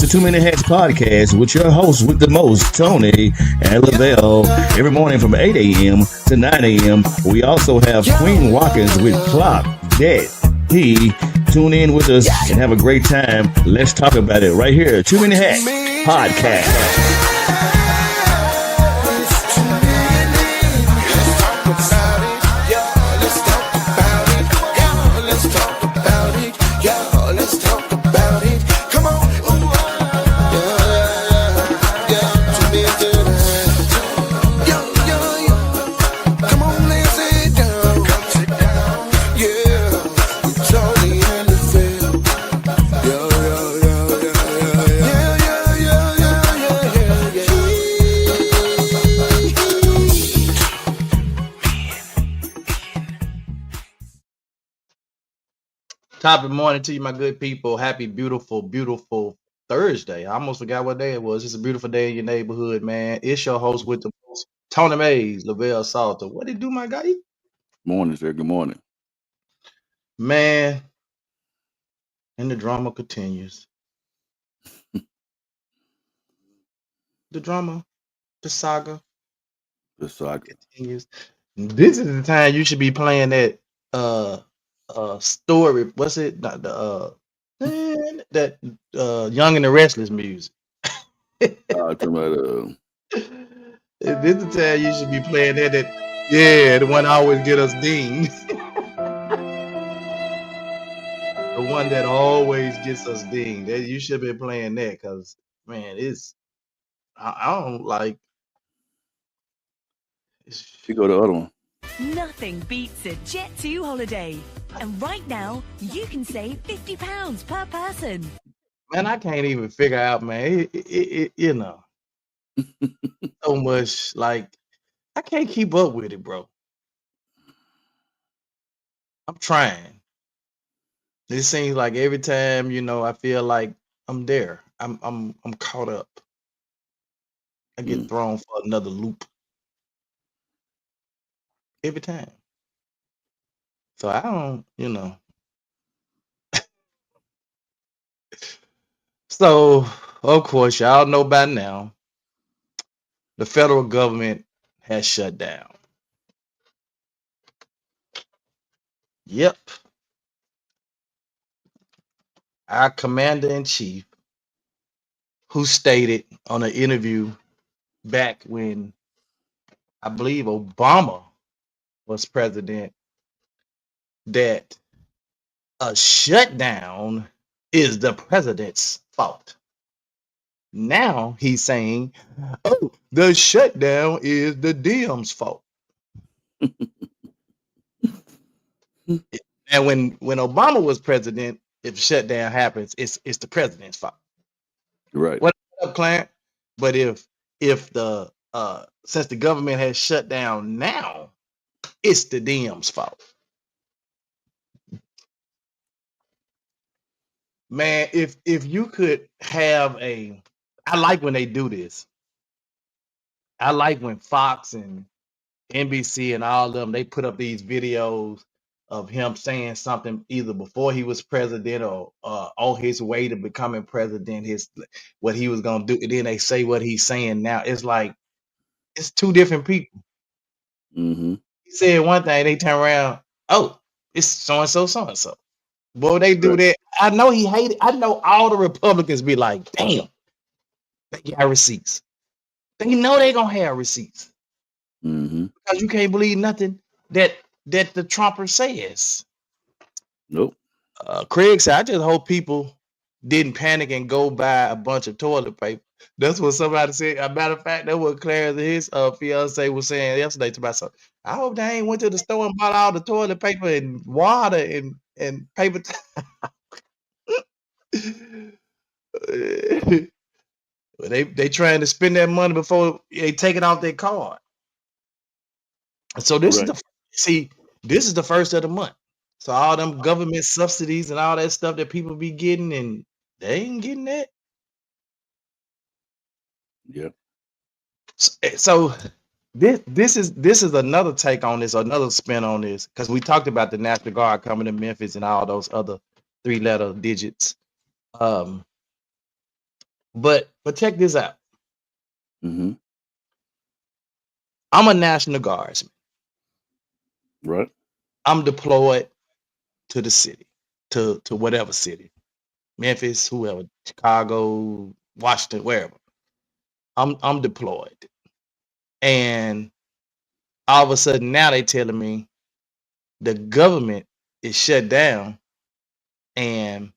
Too Many Hats podcast with your hosts with the most, Tony and Lavelle, every morning from 8 a.m. to 9 a.m. We also have Queen Watkins with Clock Dead. Tune in with us and have a great time. Let's talk about it right here. Too Many Hats podcast. Top of the morning to you, my good people. Happy, beautiful, beautiful Thursday. I almost forgot what day it was. It's a beautiful day in your neighborhood, man. It's your host with the most, Tony Mays, Lavelle Salter. What did do, my guy? Morning, sir. Good morning. Man, and the drama continues. The drama, the saga continues. This is the time you should be playing that story. What's it? Not the that Young and the Restless music. Talking about This is the time you should be playing that. The one that always get us dinged. The one that always gets us dinged. That you should be playing that because man, I don't like. you go to the other one. Nothing beats a Jet2 holiday. And right now, you can save £50 per person. Man, I can't even figure out, man. You know, so much like I can't keep up with it, bro. I'm trying. It seems like every time, I feel like I'm there. I'm caught up. I get thrown for another loop every time. So I don't, So of course, y'all know by now, the federal government has shut down. Yep. Our commander-in-chief, who stated on an interview back when I believe Obama was president, that a shutdown is the president's fault. Now he's saying, oh, the shutdown is the Dems' fault. And when Obama was president, if shutdown happens, it's the president's fault. Right. What up, Clarence? But if the since the government has shut down now, it's the Dems' fault. Man, if you could have I like when they do this. I like when Fox and NBC and all of them, they put up these videos of him saying something either before he was president or on his way to becoming president, what he was gonna do, and then they say what he's saying now. It's like it's two different people. Mm-hmm. He said one thing, they turn around, oh, it's so and so. Boy, they do that. I know he hated. I know all the Republicans be like, damn, they got receipts. They know they gonna have receipts. Mm-hmm. Because you can't believe nothing that the Trumper says. Nope. Craig said, I just hope people didn't panic and go buy a bunch of toilet paper. That's what somebody said. As a matter of fact, that's what Clarence and his fiance was saying yesterday to myself. I hope they ain't went to the store and bought all the toilet paper and water and paper. They trying to spend that money before they take it off their card. So this is the first of the month. So all them government subsidies and all that stuff that people be getting, and they ain't getting that. Yep. So this is another take on this, another spin on this, because we talked about the National Guard coming to Memphis and all those other 3-letter digits. But check this out. Mm-hmm. I'm a National Guardsman. Right. I'm deployed to the city, to whatever city, Memphis, whoever, Chicago, Washington, wherever. I'm deployed, and all of a sudden now they telling me the government is shut down, and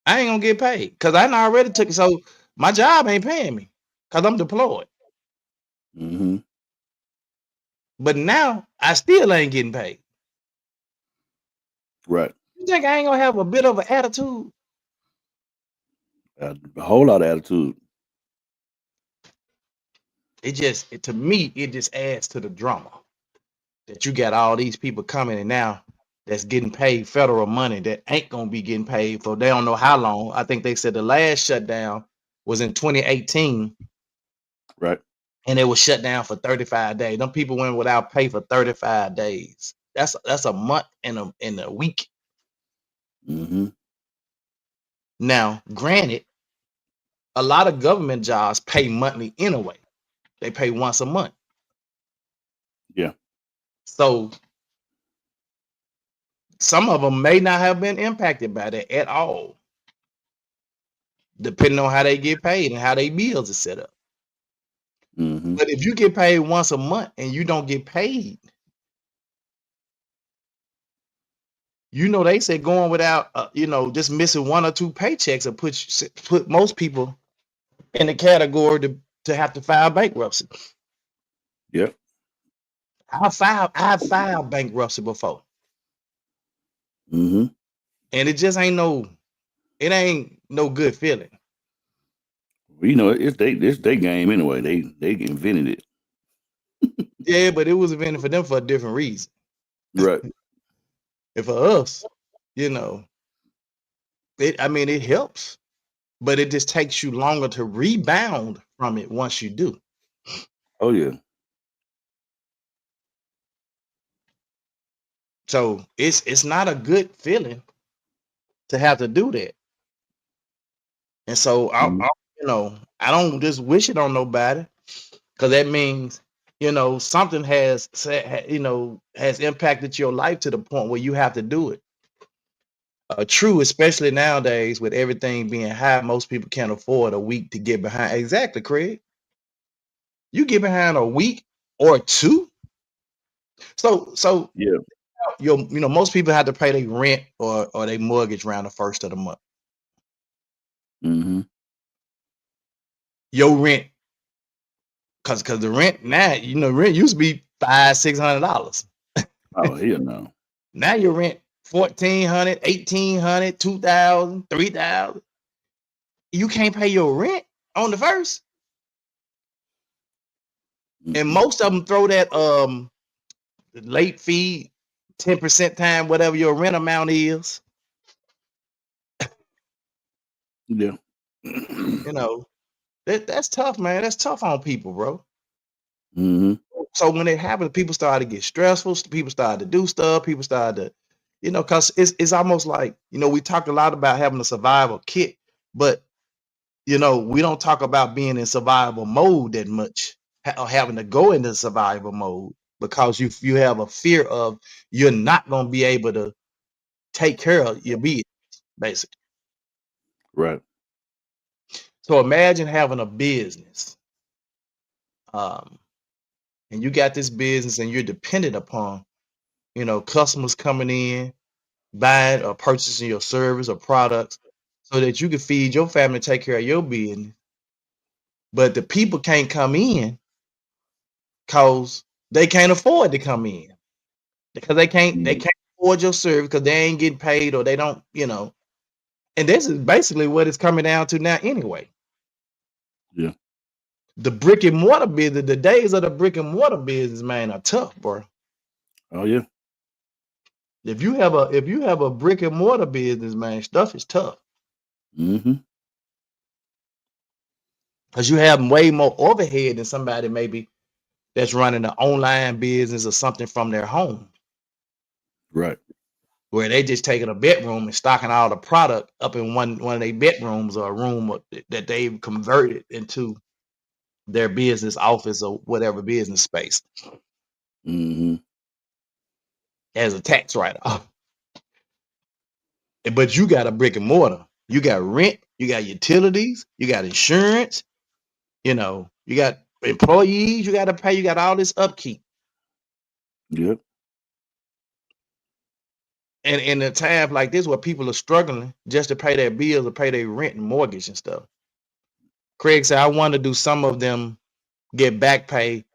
I ain't gonna get paid because I done already took it. So my job ain't paying me because I'm deployed. Mm-hmm. But now I still ain't getting paid. Right. You think I ain't gonna have a bit of an attitude? A whole lot of attitude. To me, it just adds to the drama that you got all these people coming and now that's getting paid federal money that ain't gonna be getting paid for they don't know how long. I think they said the last shutdown was in 2018 Right. and it was shut down for 35 days. Them people went without pay for 35 days. That's a month in a week. Mm-hmm. Now, granted, a lot of government jobs pay monthly anyway. They pay once a month. Yeah. So some of them may not have been impacted by that at all, depending on how they get paid and how their bills are set up. Mm-hmm. But if you get paid once a month and you don't get paid, they say going without, just missing one or two paychecks will put most people in the category to have to file bankruptcy. Yep. I've filed bankruptcy before, Mm-hmm. and it just ain't no good feeling. Well, it's their game anyway. They invented it. Yeah, but it was invented for them for a different reason. Right. And for us, it helps, but it just takes you longer to rebound from it once you do. Oh yeah. So it's not a good feeling to have to do that. And so Mm-hmm. I don't just wish it on nobody, because that means something has impacted your life to the point where you have to do it. True, especially nowadays with everything being high, most people can't afford a week to get behind. Exactly, Craig. You get behind a week or two. So Yeah. most people have to pay their rent or their mortgage around the first of the month. Mm-hmm. Your rent, because the rent now, rent used to be $500-$600. Oh hell no. Now your rent $1,400, $1,800, $2,000, $3,000. You can't pay your rent on the first, and Mm-hmm. most of them throw that late fee, 10% time, whatever your rent amount is. Yeah. That's tough, man. That's tough on people, bro. Mm-hmm. So when it happened, people started to get stressful. People started to do stuff. People started to, because it's almost like, we talked a lot about having a survival kit, but we don't talk about being in survival mode that much, or having to go into survival mode, because you have a fear of you're not going to be able to take care of your business, basically. Right. So imagine having a business, and you got this business and you're dependent upon, customers coming in, buying or purchasing your service or products so that you can feed your family, take care of your business. But the people can't come in because they can't afford to come in, because they can't afford your service because they ain't getting paid, or they don't, and this is basically what it's coming down to now anyway. Yeah. The brick and mortar business, the days of the brick and mortar business, man, are tough, bro. Oh yeah. If you have a brick and mortar business, man, stuff is tough, Mm-hmm. because you have way more overhead than somebody maybe that's running an online business or something from their home. Right. where they just taking a bedroom and stocking all the product up in one of their bedrooms or a room that they've converted into their business office or whatever business space Mm-hmm. as a tax write-off. But you got a brick and mortar. You got rent, you got utilities, you got insurance, you got employees you got to pay, you got all this upkeep. Yep. And in a time like this where people are struggling just to pay their bills or pay their rent and mortgage and stuff. Craig said, I want to do some of them get back pay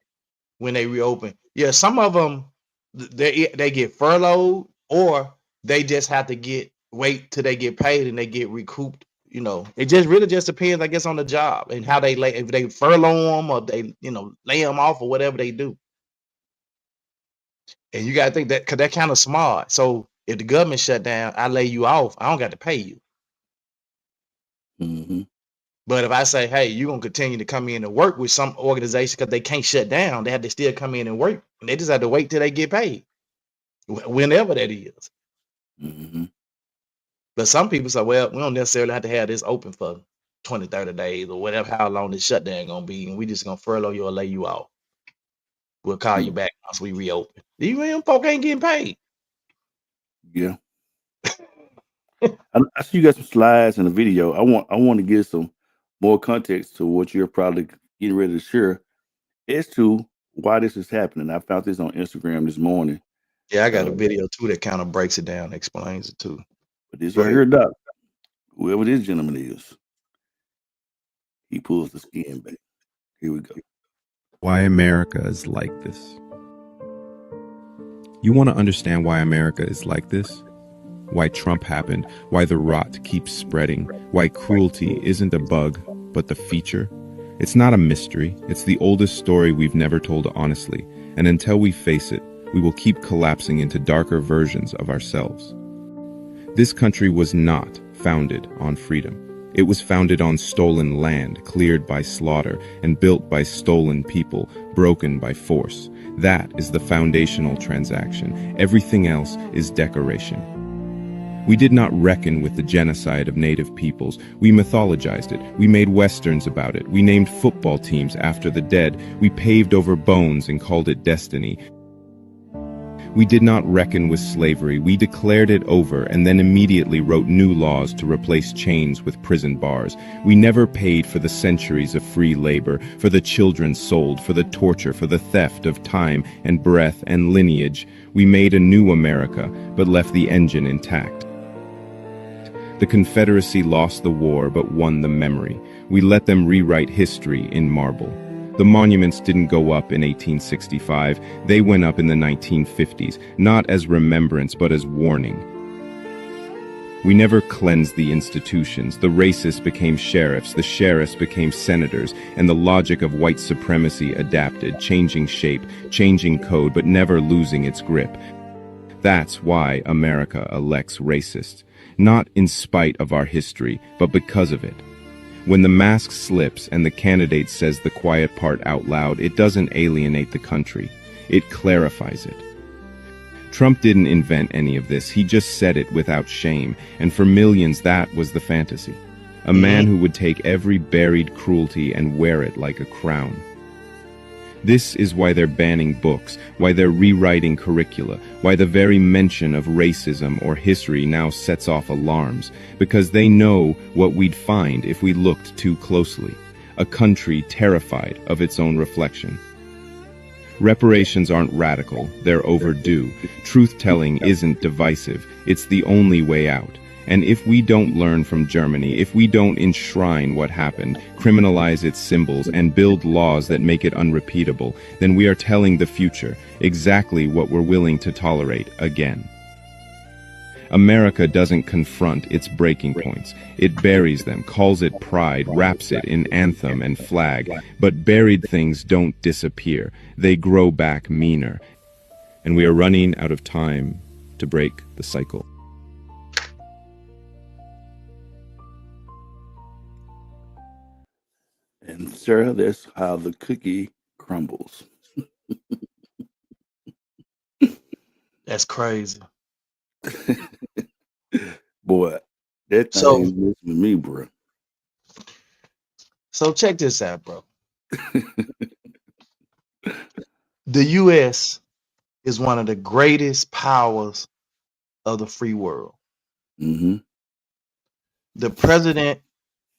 when they reopen. Yeah, some of them they get furloughed or they just have to wait till they get paid and they get recouped. It just really just depends, I guess, on the job and how if they furlough them or they lay them off or whatever they do. And you got to think that because they're kind of smart. So if the government shut down, I lay you off, I don't got to pay you. Mm-hmm. But if I say, hey, you're going to continue to come in and work with some organization because they can't shut down, they have to still come in and work. And they just have to wait till they get paid, whenever that is. Mm-hmm. But some people say, well, we don't necessarily have to have this open for 20, 30 days or whatever, how long this shutdown going to be. And we just going to furlough you or lay you off. We'll call you back once we reopen. Even folk ain't getting paid. Yeah. I see you got some slides and a video. I want to give some more context to what you're probably getting ready to share as to why this is happening. I found this on Instagram this morning. Yeah, I got a video too that kind of breaks it down, explains it too. But this right here, Doc, whoever this gentleman is, he pulls the skin back. Here we go. Why America is like this. You want to understand why America is like this? Why Trump happened, why the rot keeps spreading, why cruelty isn't a bug, but the feature? It's not a mystery, it's the oldest story we've never told honestly, and until we face it, we will keep collapsing into darker versions of ourselves. This country was not founded on freedom. It was founded on stolen land, cleared by slaughter, and built by stolen people, broken by force. That is the foundational transaction. Everything else is decoration. We did not reckon with the genocide of native peoples. We mythologized it. We made westerns about it. We named football teams after the dead. We paved over bones and called it destiny. We did not reckon with slavery. We declared it over and then immediately wrote new laws to replace chains with prison bars. We never paid for the centuries of free labor, for the children sold, for the torture, for the theft of time and breath and lineage. We made a new America, but left the engine intact. The Confederacy lost the war but won the memory. We let them rewrite history in marble. The monuments didn't go up in 1865. They went up in the 1950s, not as remembrance but as warning. We never cleansed the institutions. The racists became sheriffs, the sheriffs became senators, and the logic of white supremacy adapted, changing shape, changing code, but never losing its grip. That's why America elects racists. Not in spite of our history, but because of it. When the mask slips and the candidate says the quiet part out loud, it doesn't alienate the country. It clarifies it. Trump didn't invent any of this. He just said it without shame. And for millions, that was the fantasy. A man who would take every buried cruelty and wear it like a crown. This is why they're banning books, why they're rewriting curricula, why the very mention of racism or history now sets off alarms, because they know what we'd find if we looked too closely. A country terrified of its own reflection. Reparations aren't radical, they're overdue. Truth-telling isn't divisive, it's the only way out. And if we don't learn from Germany, if we don't enshrine what happened, criminalize its symbols, and build laws that make it unrepeatable, then we are telling the future exactly what we're willing to tolerate again. America doesn't confront its breaking points. It buries them, calls it pride, wraps it in anthem and flag. But buried things don't disappear. They grow back meaner. And we are running out of time to break the cycle. And Sarah, that's how the cookie crumbles. That's crazy. Boy, that So thing messing with me, bro. so check this out, bro. The US is one of the greatest powers of the free world. Mm-hmm. The president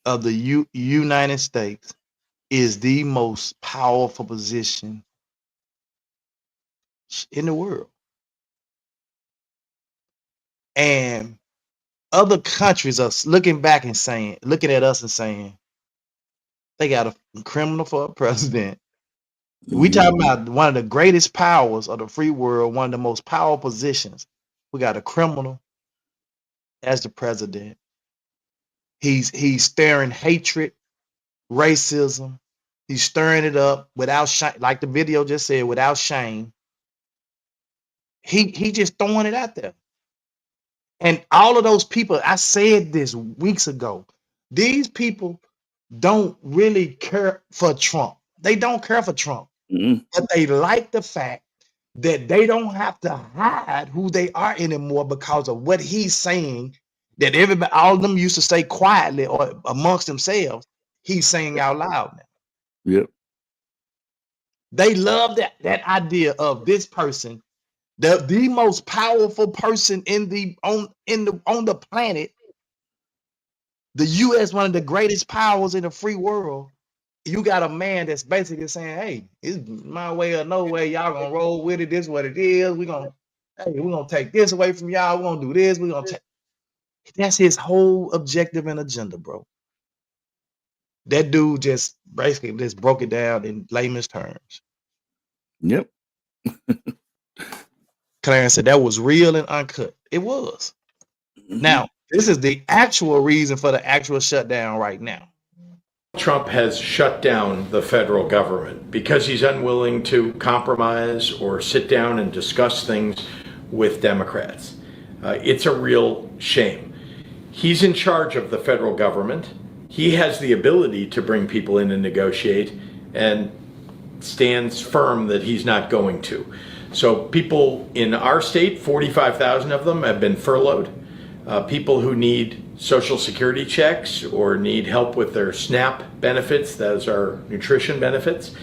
of the United States is the most powerful position in the world. And other countries are looking back and saying, looking at us and saying, they got a criminal for a president. We Mm-hmm. talking about one of the greatest powers of the free world, one of the most powerful positions. We got a criminal as the president. He's stirring hatred, racism. He's stirring it up without shame, like the video just said, without shame. He just throwing it out there. And all of those people, I said this weeks ago, these people don't really care for Trump. They don't care for Trump, Mm-hmm. but they like the fact that they don't have to hide who they are anymore because of what he's saying that everybody, all of them used to say quietly or amongst themselves, he's saying out loud now. Yep. They love that idea of this person, the most powerful person on the planet, the US, one of the greatest powers in the free world. You got a man that's basically saying, hey, it's my way or no way. Y'all gonna roll with it. This is what it is. We're gonna take this away from y'all. We're gonna do this. We're gonna take. That's his whole objective and agenda, bro. That dude just basically just broke it down in layman's terms. Yep. Clarence said that was real and uncut. It was. Mm-hmm. Now, this is the actual reason for the actual shutdown right now. Trump has shut down the federal government because he's unwilling to compromise or sit down and discuss things with Democrats. It's a real shame. He's in charge of the federal government. He has the ability to bring people in and negotiate, and stands firm that he's not going to. So people in our state, 45,000 of them have been furloughed. People who need Social Security checks or need help with their SNAP benefits, those are nutrition benefits,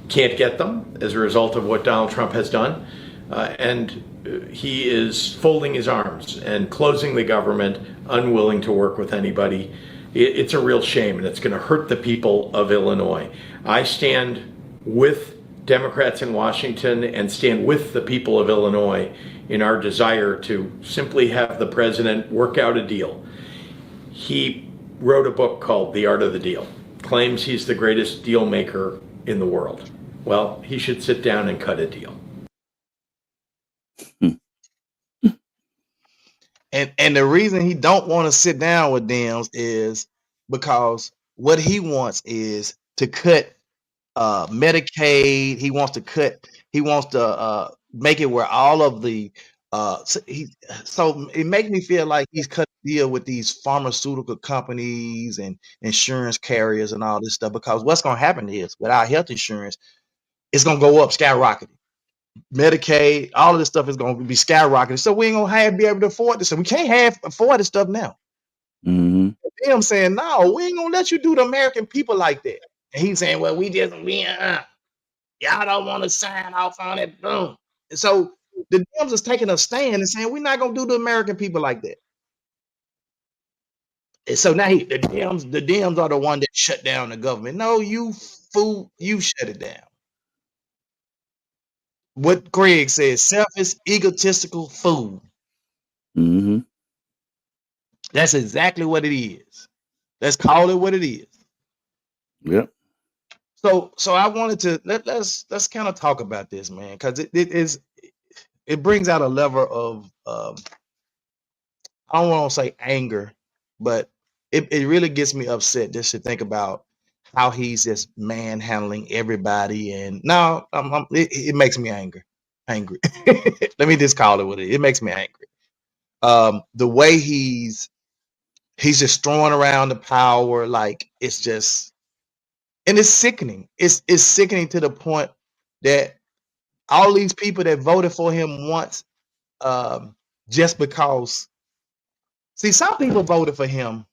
can't get them as a result of what Donald Trump has done. And he is folding his arms and closing the government, unwilling to work with anybody. It's a real shame, and it's going to hurt the people of Illinois. I stand with Democrats in Washington and stand with the people of Illinois in our desire to simply have the president work out a deal. He wrote a book called The Art of the Deal, claims he's the greatest deal maker in the world. Well, he should sit down and cut a deal. And the reason he don't want to sit down with Dems is because what he wants is to cut Medicaid. He wants to make it where all of the so it makes me feel like he's cut a deal with these pharmaceutical companies and insurance carriers and all this stuff, because what's going to happen is without health insurance, it's going to go up skyrocketing. Medicaid, all of this stuff is going to be skyrocketing. So we ain't going to be able to afford this. So we can't afford this stuff now. Mm-hmm. Them saying, no, we ain't going to let you do the American people like that. And he's saying, well, y'all don't want to sign off on it. Boom. And so the Dems is taking a stand and saying, we're not going to do the American people like that. And so now the Dems are the one that shut down the government. No, you fool, you shut it down. What Craig says, selfish, egotistical fool. Mm-hmm. That's exactly what it is. Let's call it what it is. Yep. So I wanted to let's kind of talk about this, man, because it brings out a level of I don't want to say anger, but it really gets me upset just to think about how he's just manhandling everybody. And now it makes me angry. Let me just call it what it is. It makes me angry. The way he's just throwing around the power, like it's just, and it's sickening. It's sickening to the point that all these people that voted for him once, just because. See, some people voted for him.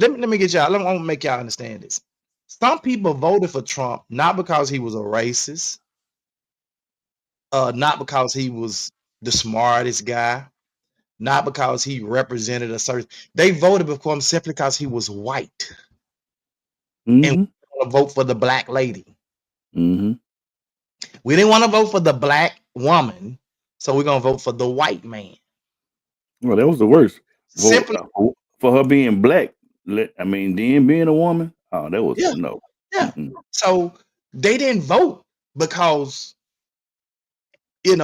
Let me get y'all. Let me make y'all understand this. Some people voted for Trump not because he was a racist, not because he was the smartest guy, not because he represented a certain. They voted for him simply because he was white, and Mm-hmm. we want to vote for the black lady. Mm-hmm. We didn't want to vote for the black woman, so we're gonna vote for the white man. Well, that was the worst. Simply, For her being black. I mean, then being a woman. Oh, that was yeah, no. yeah. Mm-mm. So they didn't vote because he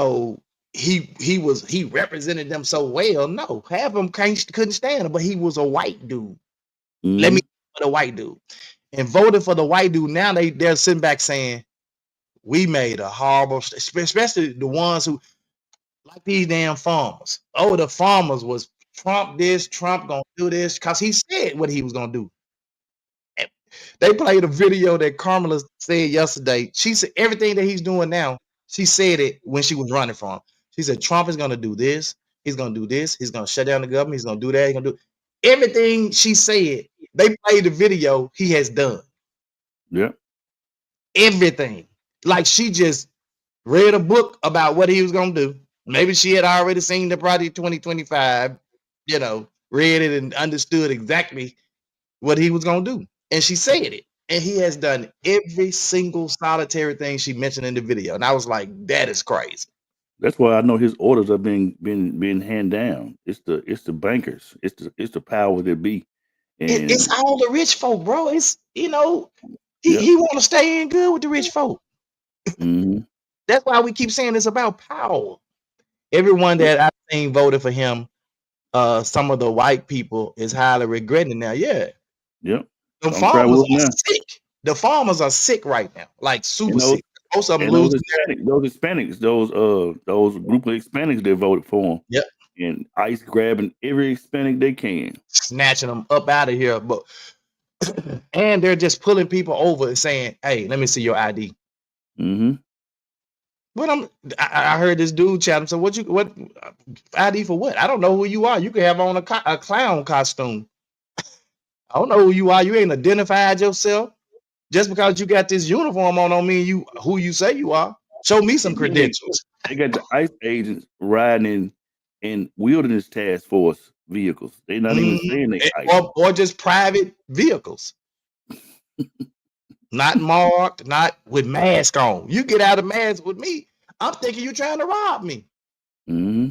represented them so well. No, half of them couldn't stand him, but he was a white dude. Let me Mm-hmm. for the white dude and voted for the white dude. Now they're sitting back saying we made a horrible, especially the ones who like these damn farmers. Oh, the farmers was Trump this, Trump gonna do this because he said what he was gonna do. They played a video that Kamala said yesterday. She said everything that he's doing now. She said it when she was running for him. She said Trump is gonna do this. He's gonna do this. He's gonna shut down the government. He's gonna do that. He's gonna do everything she said. They played the video he has done. Yeah. Everything. Like she just read a book about what he was gonna do. Maybe she had already seen the Project 2025, read it and understood exactly what he was gonna do. And she said it. And he has done every single solitary thing she mentioned in the video. And I was like, that is crazy. That's why I know his orders are being hand down. It's the bankers. It's the power that be. And It's all the rich folk, bro. It's he yeah. want to stay in good with the rich folk. Mm-hmm. That's why we keep saying it's about power. Everyone that I've seen voted for him, some of the white people is highly regretting now. Yeah. Yep. The Don't try farmers wolf are now. sick. The farmers are sick right now, like super And those sick. Most of them and those losing Hispanics, those group of Hispanics that voted for him. Yep. And ICE grabbing every Hispanic they can. Snatching them up out of here. But and they're just pulling people over and saying, hey, let me see your ID. Mm-hmm. But I heard this dude chat. So what ID for what? I don't know who you are. You could have on a clown costume. I don't know who you are. You ain't identified yourself. Just because you got this uniform on don't mean you who you say you are. Show me some credentials. They got the ICE agents riding in wilderness task force vehicles. They're not even saying they ICE. Or just private vehicles. Not marked, not with mask on. You get out of mask with me, I'm thinking you're trying to rob me. Mm-hmm.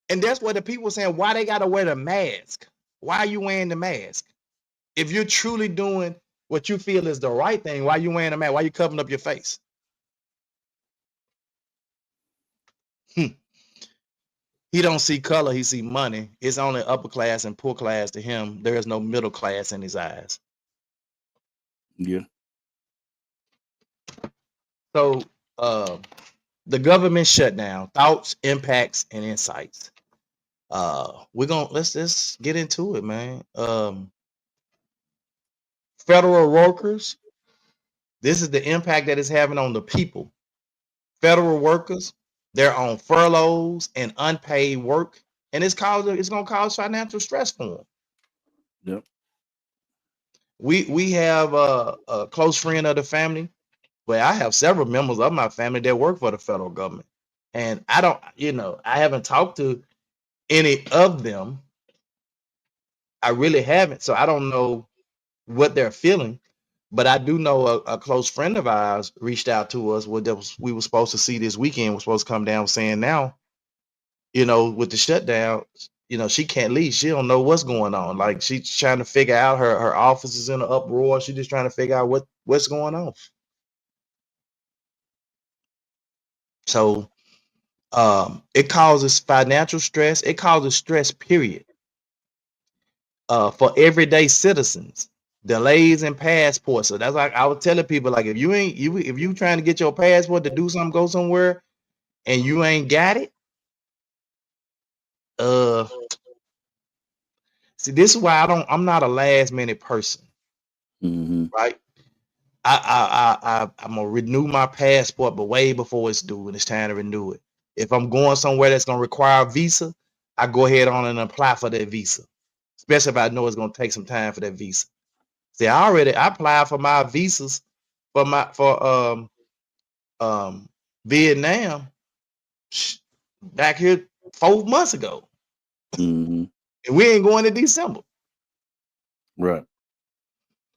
And that's what the people saying, why they gotta wear the mask? Why are you wearing the mask? If you're truly doing what you feel is the right thing, why are you wearing a mask? Why are you covering up your face? He don't see color, he see money. It's only upper class and poor class to him. There is no middle class in his eyes. Yeah. So the government shutdown, thoughts, impacts, and insights. Let's just get into it, man. Federal workers, this is the impact that it's having on the people. Federal workers, they're on furloughs and unpaid work, and it's gonna cause financial stress for them. Yep. We have a close friend of the family. Well, I have several members of my family that work for the federal government, and I haven't talked to any of them. I really haven't, so I don't know what they're feeling. But I do know a close friend of ours reached out to us. We were supposed to see this weekend. We're supposed to come down, saying now, with the shutdown, she can't leave. She don't know what's going on. Like she's trying to figure out her office is in an uproar. She's just trying to figure out what's going on. So it causes financial stress. It causes stress, period. For everyday citizens, delays in passports. So that's like I was telling people, like if you trying to get your passport to do something, go somewhere, and you ain't got it, see, this is why I'm not a last minute person, Mm-hmm. right? I'm gonna renew my passport, but way before it's due, and it's time to renew it. If I'm going somewhere that's gonna require a visa, I go ahead on and apply for that visa, especially if I know it's gonna take some time for that visa. See, I applied for my visas for Vietnam back here 4 months ago, Mm-hmm. and we ain't going to December. Right.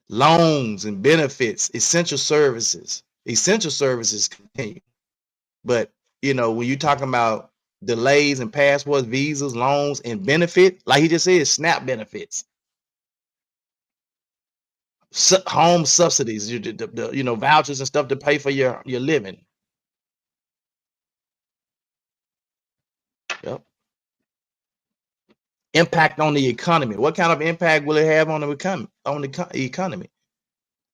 Loans and benefits, essential services continue. But when you're talking about delays and passports, visas, loans, and benefit, like he just said, SNAP benefits, home subsidies, vouchers and stuff to pay for your living. Yep. Impact on the economy. What kind of impact will it have on the economy?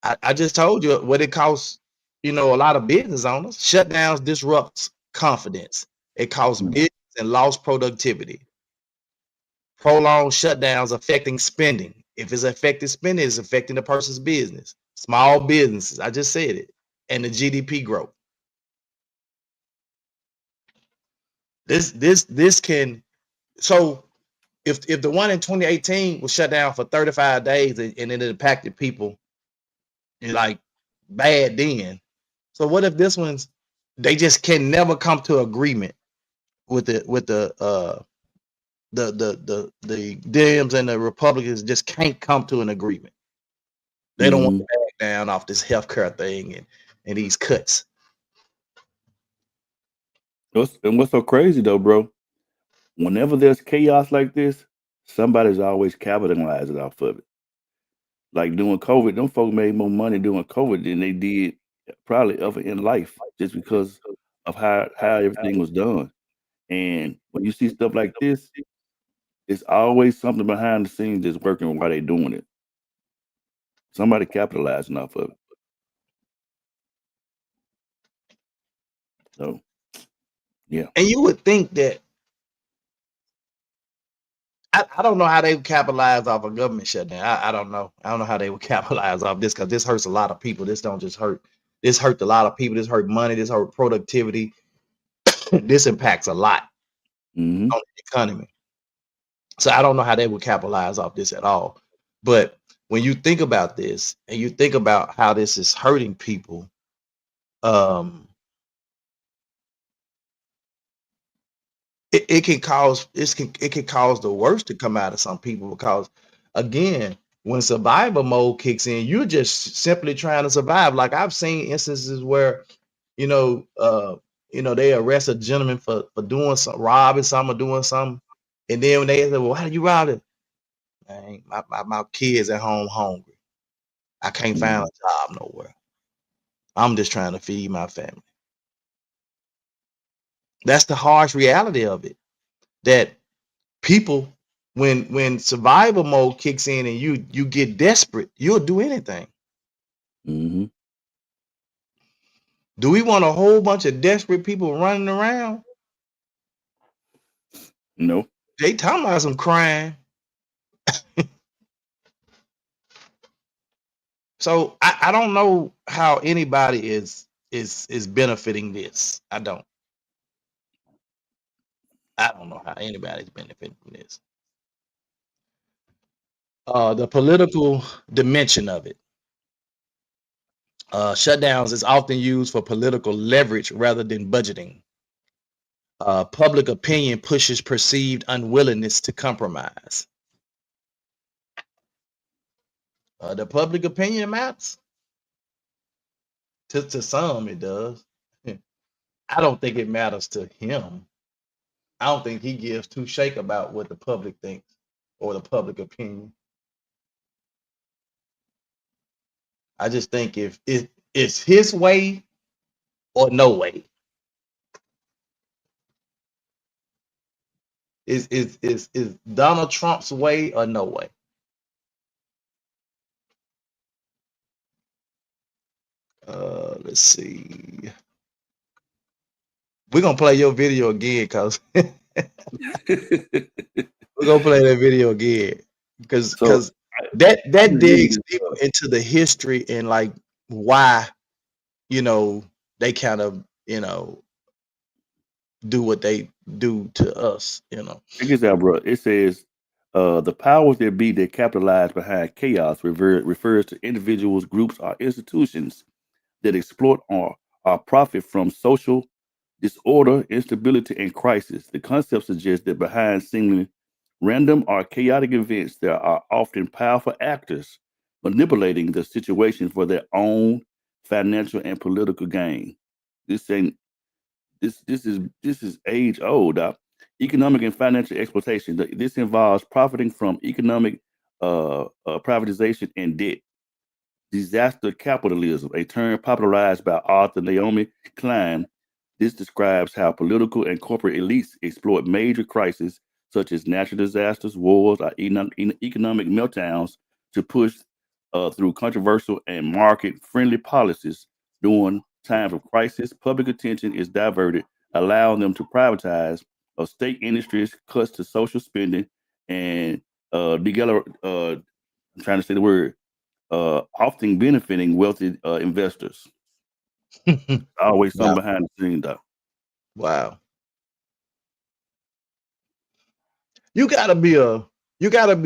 I just told you what it costs. A lot of business owners. Shutdowns disrupts confidence. It costs business and lost productivity. Prolonged shutdowns affecting spending. If it's affecting spending, it's affecting the person's business. Small businesses. I just said it. And the GDP growth. This can. So if the one in 2018 was shut down for 35 days and it impacted people like bad then, so what if this one's they just can never come to agreement with the Dems and the Republicans just can't come to an agreement. They don't want to back down off this healthcare thing and these cuts. What's so crazy though, bro? Whenever there's chaos like this, somebody's always capitalizing off of it. Like doing COVID, them folks made more money doing COVID than they did probably ever in life, just because of how everything was done. And when you see stuff like this, it's always something behind the scenes that's working while they're doing it. Somebody capitalizing off of it. So, yeah. And you would think that I don't know how they would capitalize off a government shutdown. I don't know. I don't know how they would capitalize off this, because this hurts a lot of people. This don't just hurt. This hurt a lot of people. This hurt money. This hurt productivity. This impacts a lot on the economy. So I don't know how they would capitalize off this at all. But when you think about this and you think about how this is hurting people, it can cause the worst to come out of some people, because again, when survival mode kicks in, you're just simply trying to survive. Like I've seen instances where they arrest a gentleman for doing some robbing something or doing something, and then when they say, well, why did you rob it? Man, my kids at home hungry. I can't find a job nowhere. I'm just trying to feed my family. That's the harsh reality of it. That people, when survival mode kicks in and you get desperate, you'll do anything. Mm-hmm. Do we want a whole bunch of desperate people running around? No. They talking about some crime. So I don't know how anybody is benefiting this. I don't know how anybody's benefiting from this. The political dimension of it. Shutdowns is often used for political leverage rather than budgeting. Public opinion pushes perceived unwillingness to compromise. The public opinion matters. To some, it does. I don't think it matters to him. I don't think he gives two shake about what the public thinks or the public opinion. I just think if it's his way or no way. Is Donald Trump's way or no way? Let's see. We're gonna play your video again, cause we're gonna play that video again, because that digs deeper into the history and like why they kind of do what they do to us, you know. Check this out, bro. It says the powers that be that capitalize behind chaos refers to individuals, groups, or institutions that exploit or profit from social disorder, instability, and crisis. The concept suggests that behind seemingly random or chaotic events, there are often powerful actors manipulating the situation for their own financial and political gain. This ain't this is age old. Economic and financial exploitation. This involves profiting from economic privatization and debt. Disaster capitalism, a term popularized by author Naomi Klein. This describes how political and corporate elites exploit major crises such as natural disasters, wars, or economic meltdowns to push through controversial and market-friendly policies. During times of crisis, public attention is diverted, allowing them to privatize state industries, cuts to social spending, and I'm trying to say the word often benefiting wealthy investors. Always something Wow. behind the scenes, though. Wow. You gotta be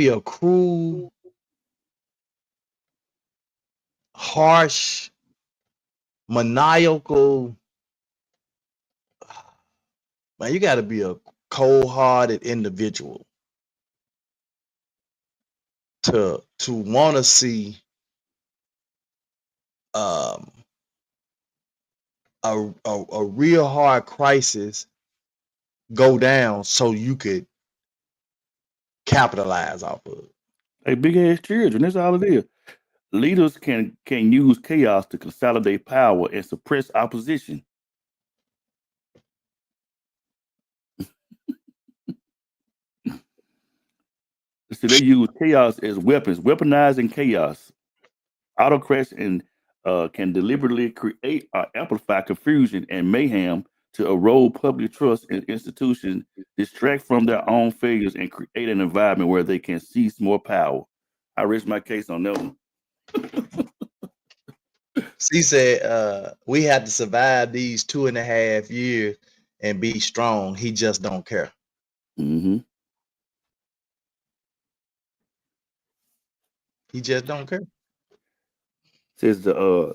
a cruel, harsh, maniacal, man, you gotta be a cold-hearted individual to wanna see um a real hard crisis go down so you could capitalize off of it. Like big ass children, that's all it is. Leaders can use chaos to consolidate power and suppress opposition. So they use chaos as weapons, weaponizing chaos. Autocrats can deliberately create or amplify confusion and mayhem to erode public trust in institutions, distract from their own failures, and create an environment where they can seize more power. I rest my case on that one. She said, we had to survive these 2.5 years and be strong. He just don't care. Hmm. He just don't care. Says the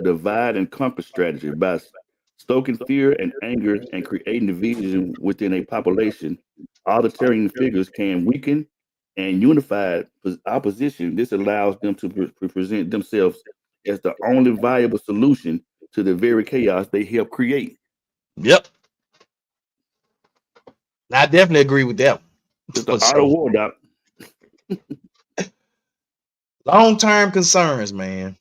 divide and conquer strategy by stoking fear and anger and creating division within a population. Authoritarian figures can weaken and unify opposition. This allows them to present themselves as the only viable solution to the very chaos they help create. Yep. I definitely agree with that It's the for art of sure. war, doc. Long-term concerns, man.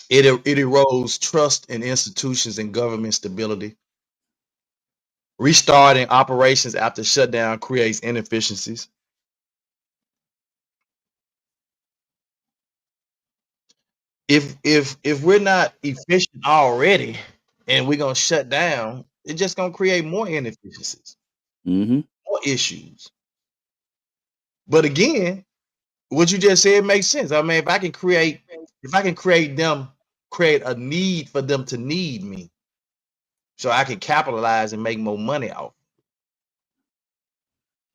It erodes trust in institutions and government stability. Restarting operations after shutdown creates inefficiencies. If we're not efficient already and we're gonna shut down, it's just gonna create more inefficiencies, Hmm. more issues. But again, what you just said makes sense. I mean, if I can create a need for them to need me, so I can capitalize and make more money off.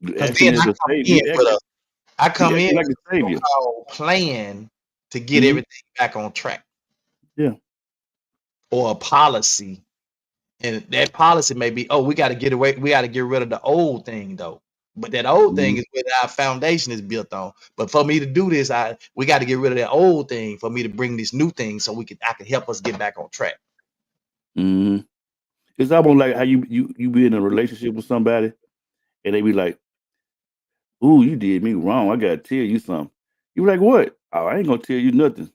Because Acting then as a savior, I you come in acting like with a a savior. so-called plan to get Hmm. everything back on track, Yeah. or a policy. And that policy may be, oh, we got to get rid of the old thing though. But that old thing Hmm. is what our foundation is built on. But for me to do this, we got to get rid of that old thing for me to bring this new thing so I can help us get back on track. Hmm. It's almost like how you be in a relationship with somebody and they be like, "Ooh, you did me wrong. I gotta tell you something." You like, "What?" "Oh, I ain't gonna tell you nothing.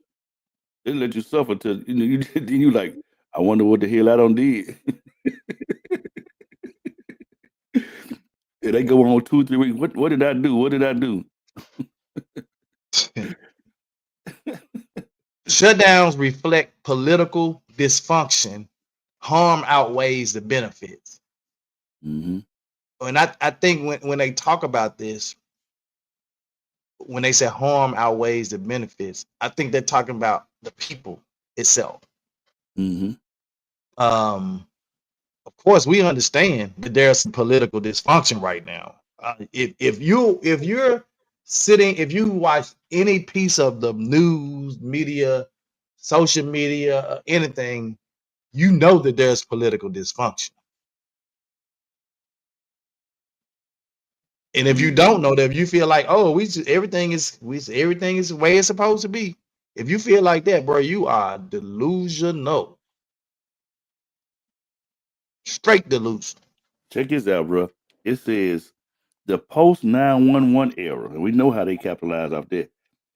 They let you suffer till you then you like, I wonder what the hell I done did." And they go on 2, 3 weeks. What did I do? What did I do? Shutdowns reflect political dysfunction. Harm outweighs the benefits. Hmm. And I think when they talk about this, when they say harm outweighs the benefits, I think they're talking about the people itself. Hmm. Of course, we understand that there's some political dysfunction right now. If you're sitting, if you watch any piece of the news, media, social media, anything, you know that there's political dysfunction. And if you don't know that, if you feel like, oh, everything is the way it's supposed to be. If you feel like that, bro, you are delusional. Straight delusion. Check this out, bro. It says the post 911 era, and we know how they capitalize off that.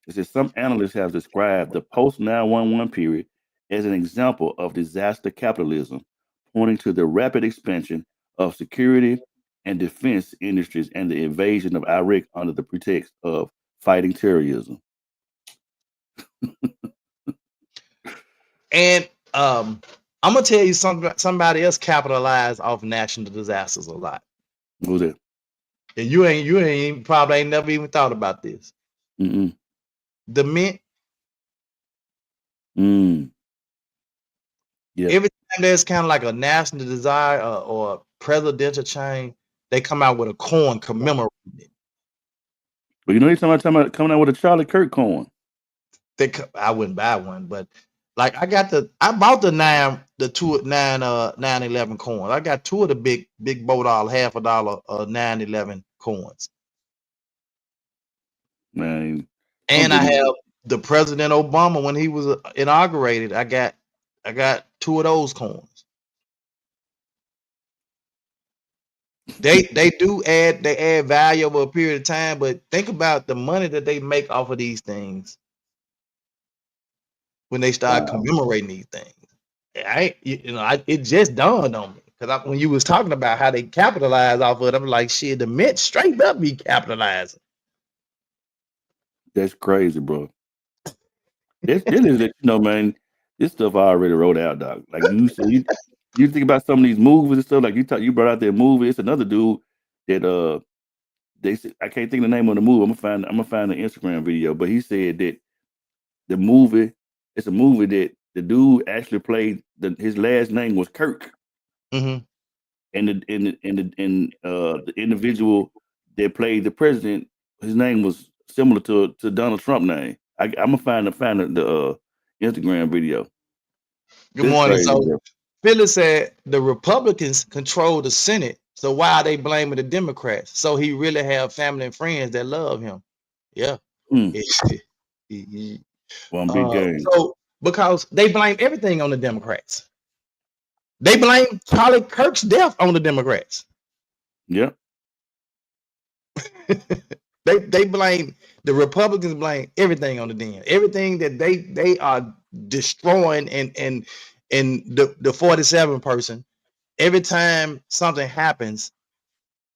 It says some analysts have described the post 911 period as an example of disaster capitalism, pointing to the rapid expansion of security and defense industries and the invasion of Iraq under the pretext of fighting terrorism. And I'm gonna tell you somebody else capitalized off national disasters a lot. What was that? And you probably ain't never even thought about this. Mm-mm. The Mint. Yeah. Every time there's kind of like a national desire or presidential change, they come out with a coin commemorating it. But you know, you're talking about coming out with a Charlie Kirk coin. I wouldn't buy one, but like I bought the 911 coins. I got two of the big $1 half $1 911 coins. Man. And I have the President Obama when he was inaugurated. I got two of those coins. They add value over a period of time, but think about the money that they make off of these things when they start commemorating these things. It just dawned on me because when you was talking about how they capitalize off of it, I'm like, shit, the Mint straight up be capitalizing. That's crazy, bro. This is, man, this stuff I already wrote out, dog. Like you said, you think about some of these movies and stuff. Like you brought out that movie. It's another dude that they said, I can't think of the name of the movie. I'm gonna find the Instagram video, but he said that the movie, it's a movie that the dude actually played. His last name was Kirk, mm-hmm. and the individual that played the president, his name was similar to Donald Trump name. I'm gonna find the Instagram video. Good morning. So Phyllis said the Republicans control the Senate, so why are they blaming the Democrats? So he really have family and friends that love him. Yeah. One big game. So because they blame everything on the Democrats. They blame Charlie Kirk's death on the Democrats. Yeah. They blame the Republicans, blame everything on the Dem. Everything that they are destroying and the 47 person. Every time something happens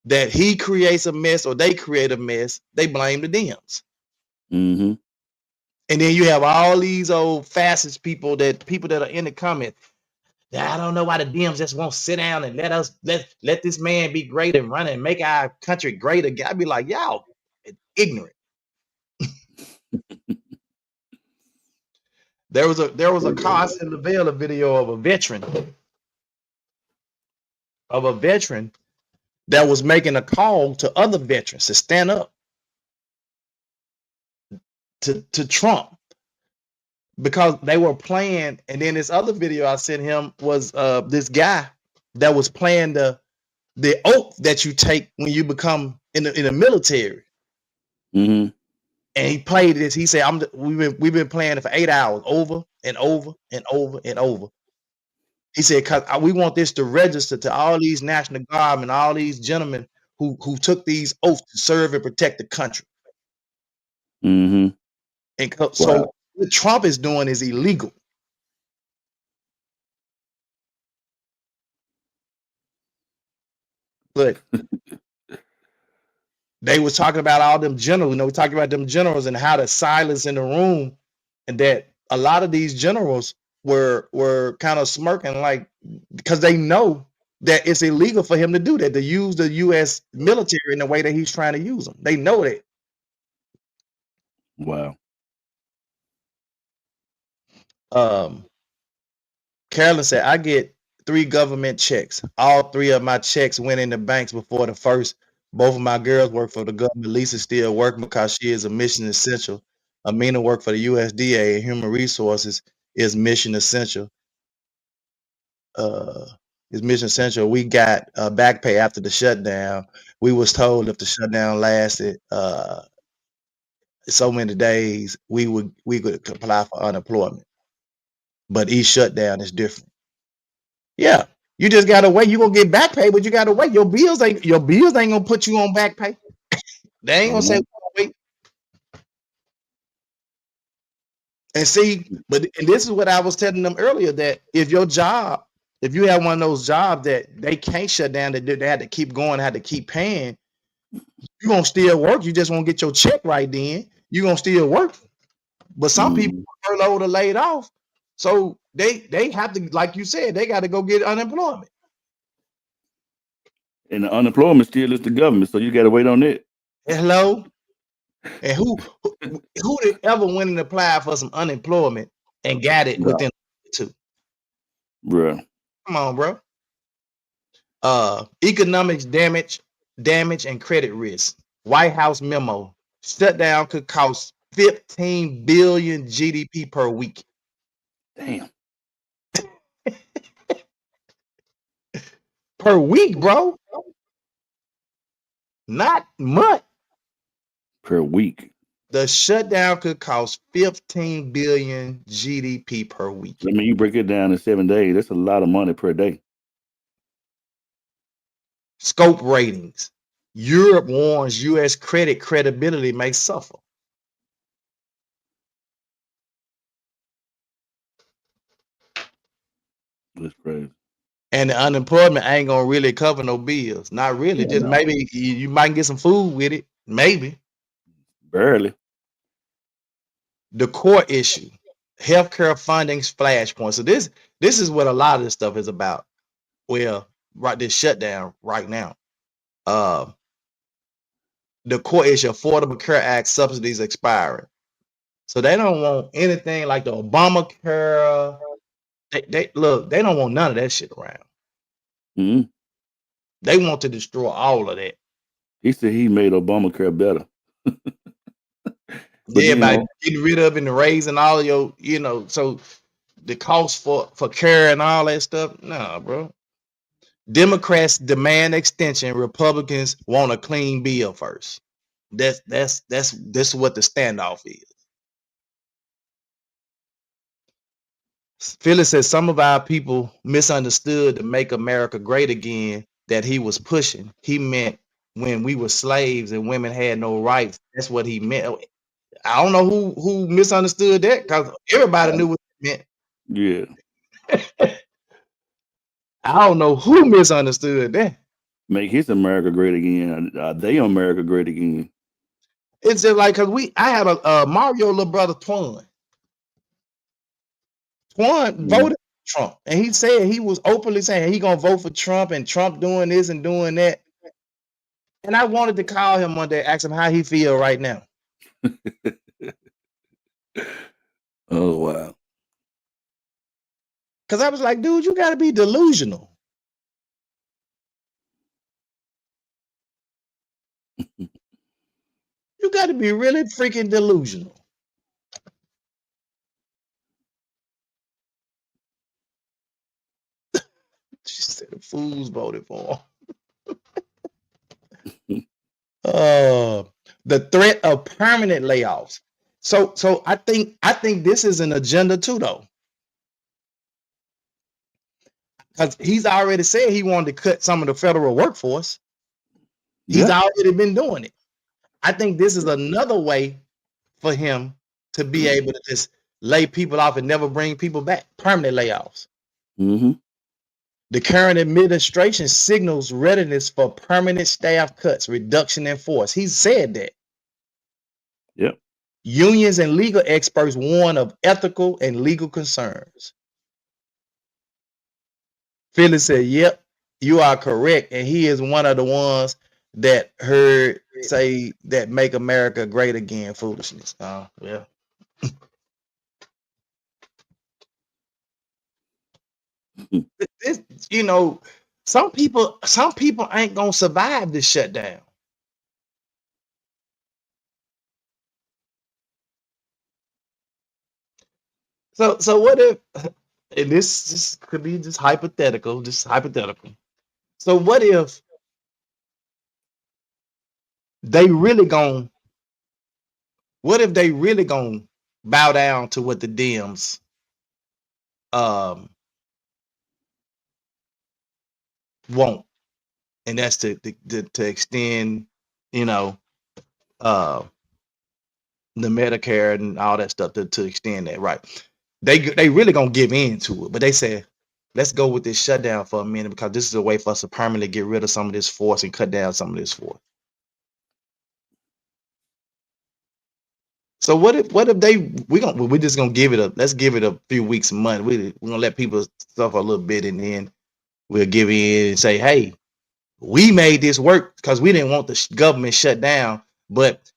that he creates a mess or they create a mess, they blame the Dems. Mm-hmm. And then you have all these old fascist people that are in the comments. I don't know why the Dems just won't sit down and let this man be great and run and make our country great again. I'd be like, y'all ignorant. There was a cost in the veil, a video of a veteran that was making a call to other veterans to stand up to Trump because they were playing. And then this other video I sent him was this guy that was playing the oath that you take when you become in the military. Mm-hmm. And he played this. He said, we've been playing it for 8 hours over and over and over and over. He said, because we want this to register to all these National Guardmen, all these gentlemen who took these oaths to serve and protect the country. Mm-hmm. And so what Trump is doing is illegal. But they was talking about all them generals. We talking about them generals and how the silence in the room, and that a lot of these generals were kind of smirking, like, because they know that it's illegal for him to do that, to use the U.S. military in the way that he's trying to use them. They know that. Wow. Carolyn said, I get 3 government checks. All 3 of my checks went in the banks before the first. Both of my girls work for the government. Lisa's still working because she is a mission essential. Amina worked for the USDA and Human Resources is mission essential. Is mission essential. We got back pay after the shutdown. We was told if the shutdown lasted so many days, we could apply for unemployment. But each shutdown is different. Yeah, you just gotta wait. You gonna get back pay, but you gotta wait. Your bills ain't gonna put you on back pay. They ain't gonna say wait. And see, and this is what I was telling them earlier, that if you have one of those jobs that they can't shut down, that they had to keep going, had to keep paying, you're gonna still work. You just won't get your check right then. You're gonna still work. But some people are furloughed or laid off. So they have to, like you said, they got to go get unemployment. And the unemployment still is the government, so you got to wait on it. Hello? And who did ever went and applied for some unemployment and got it within 2? Bro. Come on, bro. Economics damage and credit risk. White House memo. Shutdown could cost 15 billion GDP per week. Damn. Per week, bro. Not month. Per week. The shutdown could cost 15 billion GDP per week. I mean, you break it down in 7 days. That's a lot of money per day. Scope ratings. Europe warns U.S. credit credibility may suffer. That's crazy. And the unemployment ain't gonna really cover no bills. Not really. Yeah, just no. maybe you might get some food with it. Maybe. Barely. The core issue. Healthcare funding flashpoint. So this is what a lot of this stuff is about. Well, right, this shutdown right now. The core issue, Affordable Care Act subsidies expiring. So they don't want anything like the Obamacare. They look, they don't want none of that shit around. Mm-hmm. They want to destroy all of that. He said he made Obamacare better. Yeah, by getting rid of and raising all of your, so the cost for care and all that stuff. Nah, bro. Democrats demand extension. Republicans want a clean bill first. That's what the standoff is. Phyllis says some of our people misunderstood to make America great again that he was pushing. He meant when we were slaves and women had no rights. That's what he meant. I don't know who misunderstood that, because everybody knew what it meant. Yeah. I don't know who misunderstood that. Make his America great again. Are they America great again? It's just like, because I had a Mario little brother Twan. Twan voted for Trump, and he said he was openly saying he gonna vote for Trump, and Trump doing this and doing that. And I wanted to call him one day, ask him how he feel right now. Oh wow. Because I was like, dude, you got to be delusional. You got to be really freaking delusional. She said the fools voted for him. The threat of permanent layoffs. So I think this is an agenda too, though. Because he's already said he wanted to cut some of the federal workforce. He's already been doing it. I think this is another way for him to be able to just lay people off and never bring people back. Permanent layoffs. Mm-hmm. The current administration signals readiness for permanent staff cuts, reduction in force. He said that. Yep. Unions and legal experts warn of ethical and legal concerns. Phyllis said, yep, you are correct. And he is one of the ones that heard say that make America great again foolishness. Yeah. This, some people ain't gonna survive this shutdown. So what if, and this could be just hypothetical, So what if they really gon' bow down to what the Dems want, and that's to extend, uh the Medicare and all that stuff to extend that, right? They really gonna give in to it, but they say, let's go with this shutdown for a minute because this is a way for us to permanently get rid of some of this force and cut down some of this force. So what if we're just gonna let's give it a few weeks, a month. We're gonna let people suffer a little bit, and then we'll give in and say, hey, we made this work because we didn't want the government shut down, but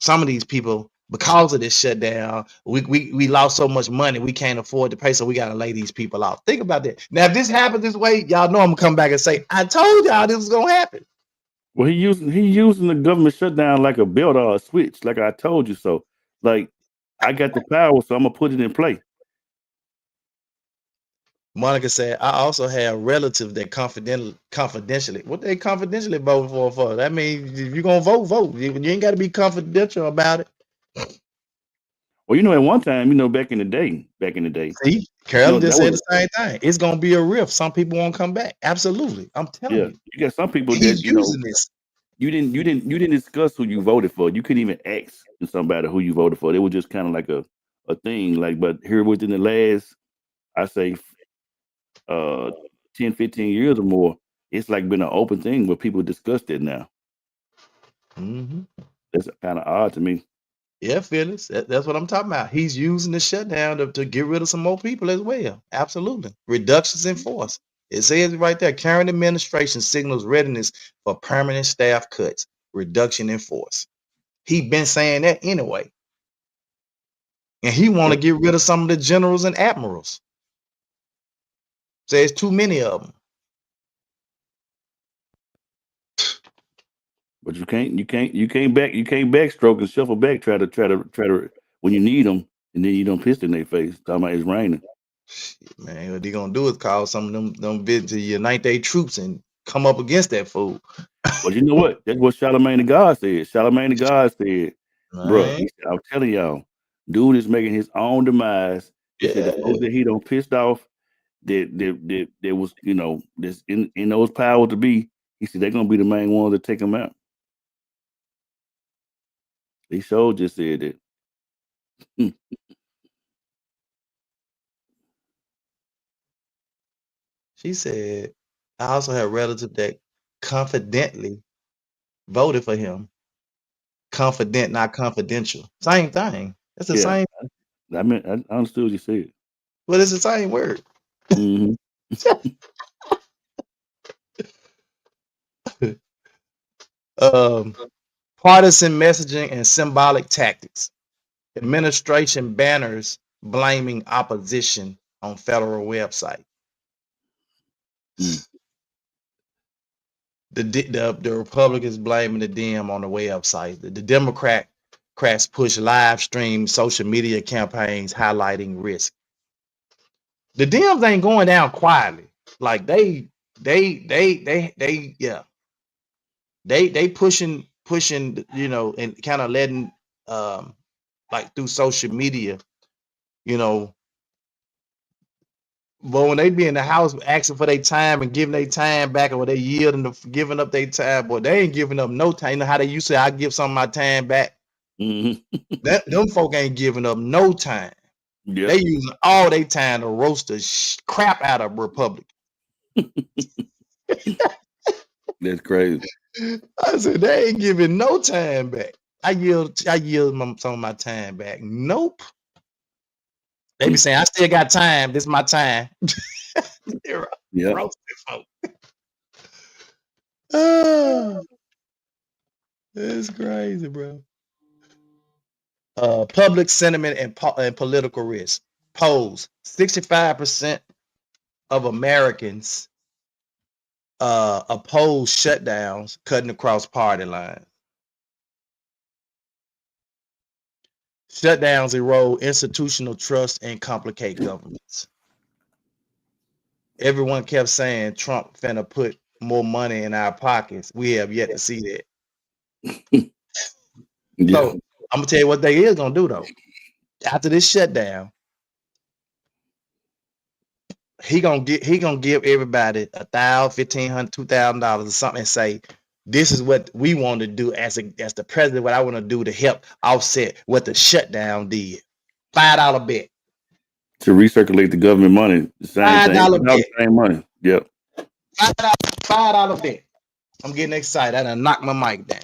some of these people, because of this shutdown, we lost so much money we can't afford to pay, so we got to lay these people off. Think about that. Now, if this happens this way, y'all know I'm gonna come back and say, I told y'all this was gonna happen. Well, he using the government shutdown like a belt or a switch, like I told you so. Like, I got the power, so I'm gonna put it in play. Monica said, I also have relatives that confidentially, what they confidentially voting for. That means if you're gonna vote. You ain't got to be confidential about it. Well, at one time, back in the day, See, Carolyn just that said was the same thing. It's gonna be a rift. Some people won't come back. Absolutely, I'm telling yeah. you. You got some people He's that using this. you didn't discuss who you voted for. You couldn't even ask somebody who you voted for. It was just kind of like a thing. Like, but here within the last, I say, uh, 10, 15 years or more, it's like been an open thing where people discuss it now. Mm-hmm. That's kind of odd to me. Yeah, Phyllis. That's what I'm talking about. He's using the shutdown to get rid of some more people as well. Absolutely. Reductions in force. It says right there, current administration signals readiness for permanent staff cuts, reduction in force. He been saying that anyway. And he want to get rid of some of the generals and admirals. Says too many of them. But you can't backstroke and shuffle back. Try to when you need them, and then you don't piss in their face. Talking about it's raining. Shit, man, what they gonna do is call some of them bid to unite their troops and come up against that fool. But you know what? That's what Charlemagne the God said. Charlemagne the God said, "Bruh, Right? he said, I'm telling y'all, dude is making his own demise." He said the Yeah. folks that he don't pissed off that was this in those powers to be. He said they're gonna be the main ones that take him out. He sure just said that. Hmm. She said, I also have relatives that confidently voted for him. Confident, not confidential. Same thing. It's the Yeah, same, I mean I understood what you said. but it's the same word. Hmm. um, Partisan messaging and symbolic tactics. Administration banners blaming opposition on federal website. Mm. The Republicans blaming the Dem on the website. The Democrats push live stream social media campaigns highlighting risk. The Dems ain't going down quietly. Like they yeah. They pushing, and kind of letting like through social media, you know, but when they be in the house asking for their time and giving their time back, or they yielding to giving up their time, boy, they ain't giving up no time. You know how they used to say, I give some of my time back. Hmm. Them folk ain't giving up no time. Yeah, They using all their time to roast the crap out of Republic. that's crazy. I said they ain't giving no time back. I yield some of my time back. Nope. They be saying I still got time. This is my time. They're Yeah. roasting folk. Oh, it's crazy, bro. Public sentiment and political risk. Polls: 65% of Americans oppose shutdowns cutting across party lines. Shutdowns erode institutional trust and complicate governments. Everyone kept saying Trump finna put more money in our pockets. We have yet to see that. Yeah. So I'm gonna tell you what they is gonna do though. After this shutdown, he gonna give everybody $1,000, $1,500, $2,000 or something and say, this is what we want to do as the president. What I want to do to help offset what the shutdown did. $5 bet. To recirculate the government money, the same thing. $5 It's all the bet. same money. Yep. $5 bet. I'm getting excited. I done knocked my mic down.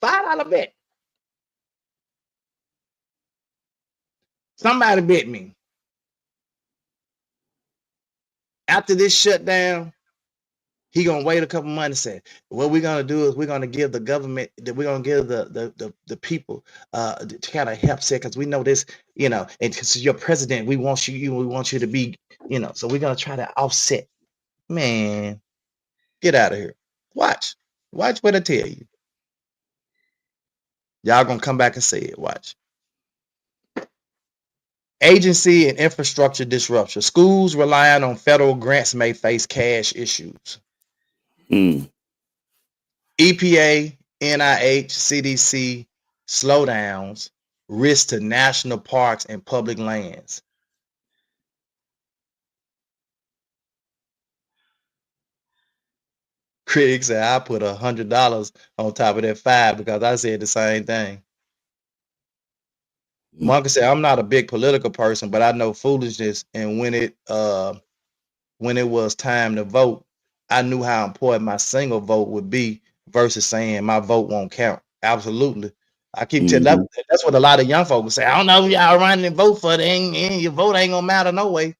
$5 bet. Somebody bet me. After this shutdown, he gonna wait a couple months and say, what we're gonna do is we're gonna give the government, we're gonna give the people to kind of help set, because we know this, and because you're president, we want you to be, so we're gonna try to offset. Man, get out of here. Watch what I tell you. Y'all gonna come back and say it. Watch. Agency and infrastructure disruption. Schools relying on federal grants may face cash issues. Mm. EPA, NIH, CDC slowdowns risk to national parks and public lands. Critics say I put $100 on top of that $5 because I said the same thing. Monkey said, I'm not a big political person, but I know foolishness. And when it was time to vote, I knew how important my single vote would be versus saying my vote won't count. Absolutely. I keep telling that's what a lot of young folks say. I don't know if y'all running and vote for it, and your vote ain't gonna matter no way.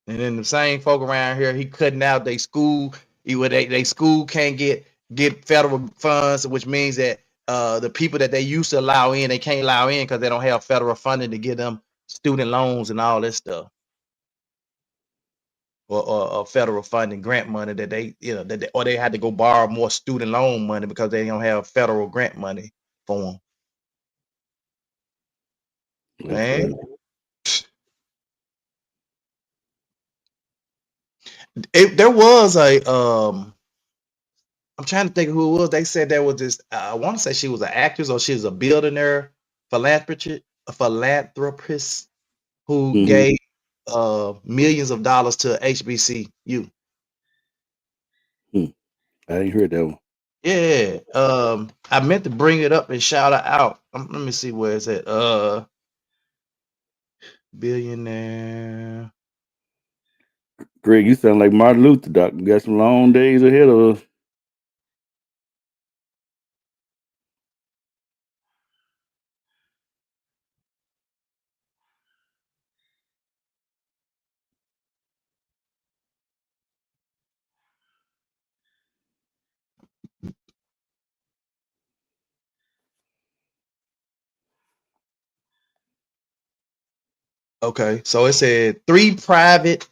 And then the same folk around here, he cutting out they school. They school can't get federal funds, which means that the people that they used to allow in, they can't allow in because they don't have federal funding to give them student loans and all this stuff, or federal funding, grant money that they, or they had to go borrow more student loan money because they don't have federal grant money for them. Man. There was a I'm trying to think of who it was. They said there was this. I want to say she was an actress or she was a billionaire philanthropist who gave millions of dollars to HBCU. I ain't heard that one. Yeah. I meant to bring it up and shout her out. Let me see where it's at. Billionaire. Greg, you sound like Martin Luther, Doc. You got some long days ahead of us. Okay, so it said 3 private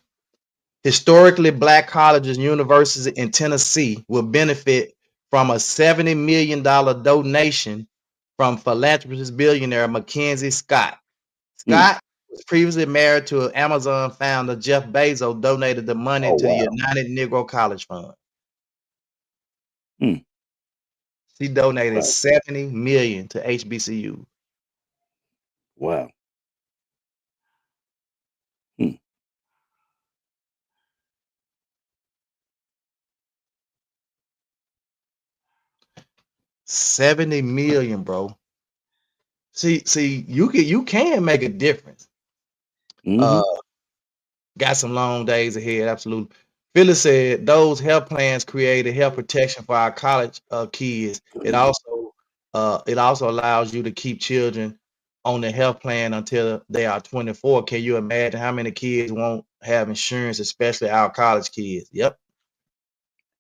historically black colleges and universities in Tennessee will benefit from a $70 million donation from philanthropist billionaire Mackenzie Scott. Scott was previously married to Amazon founder Jeff Bezos, donated the money to the United Negro College Fund. She donated $70 million to HBCU. Wow. $70 million, bro. See, you can make a difference. Got some long days ahead, absolutely. Phyllis said those health plans created health protection for our college kids. It also allows you to keep children on the health plan until they are 24. Can you imagine how many kids won't have insurance, especially our college kids? Yep.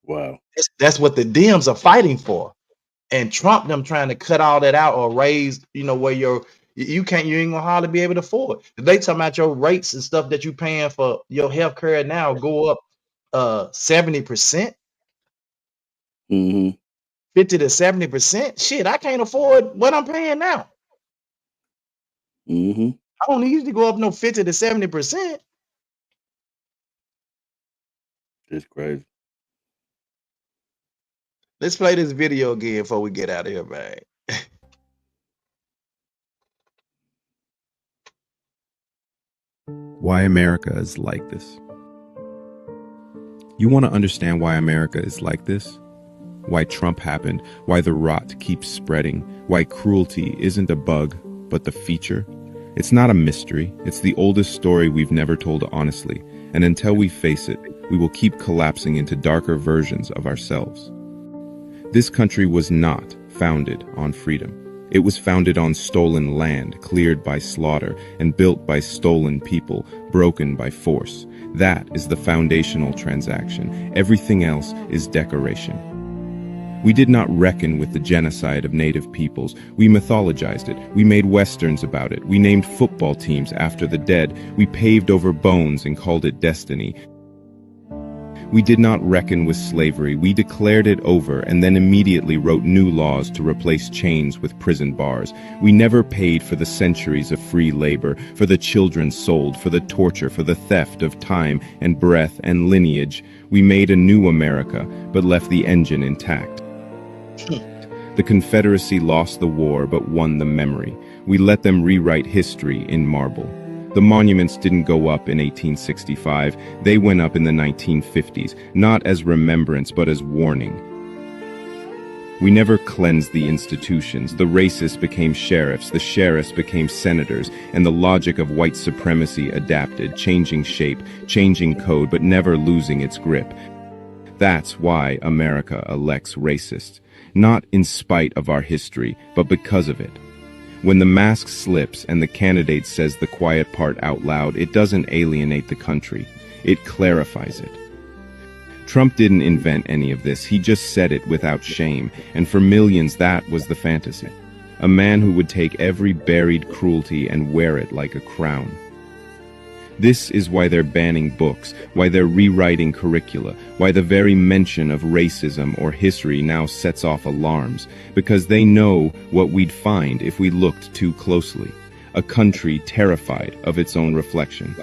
Wow. That's what the Dems are fighting for. and Trump them trying to cut all that out or raise, where you ain't gonna hardly be able to afford. They talking about your rates and stuff that you paying for your health care now go up 70%, Mm-hmm. 50 to 70%. Shit, I can't afford what I'm paying now. Mm-hmm. I don't usually go up no 50 to 70%. It's crazy. Let's play this video again before we get out of here, man. Why America is like this. You want to understand why America is like this? Why Trump happened, why the rot keeps spreading, why cruelty isn't a bug, but the feature? It's not a mystery, it's the oldest story we've never told honestly, and until we face it, we will keep collapsing into darker versions of ourselves. This country was not founded on freedom. It was founded on stolen land, cleared by slaughter, and built by stolen people, broken by force. That is the foundational transaction. Everything else is decoration. We did not reckon with the genocide of native peoples. We mythologized it. We made westerns about it. We named football teams after the dead. We paved over bones and called it destiny. We did not reckon with slavery. We declared it over and then immediately wrote new laws to replace chains with prison bars. We never paid for the centuries of free labor, for the children sold, for the torture, for the theft of time and breath and lineage. We made a new America, but left the engine intact. The Confederacy lost the war but won the memory. We let them rewrite history in marble. The monuments didn't go up in 1865. They went up in the 1950s, not as remembrance but as warning. We never cleansed the institutions. The racists became sheriffs, the sheriffs became senators, and the logic of white supremacy adapted, changing shape, changing code, but never losing its grip. That's why America elects racists. Not in spite of our history, but because of it. When the mask slips and the candidate says the quiet part out loud, it doesn't alienate the country. It clarifies it. Trump didn't invent any of this. He just said it without shame. And for millions, that was the fantasy. A man who would take every buried cruelty and wear it like a crown. This is why they're banning books, why they're rewriting curricula, why the very mention of racism or history now sets off alarms, because they know what we'd find if we looked too closely. A country terrified of its own reflection.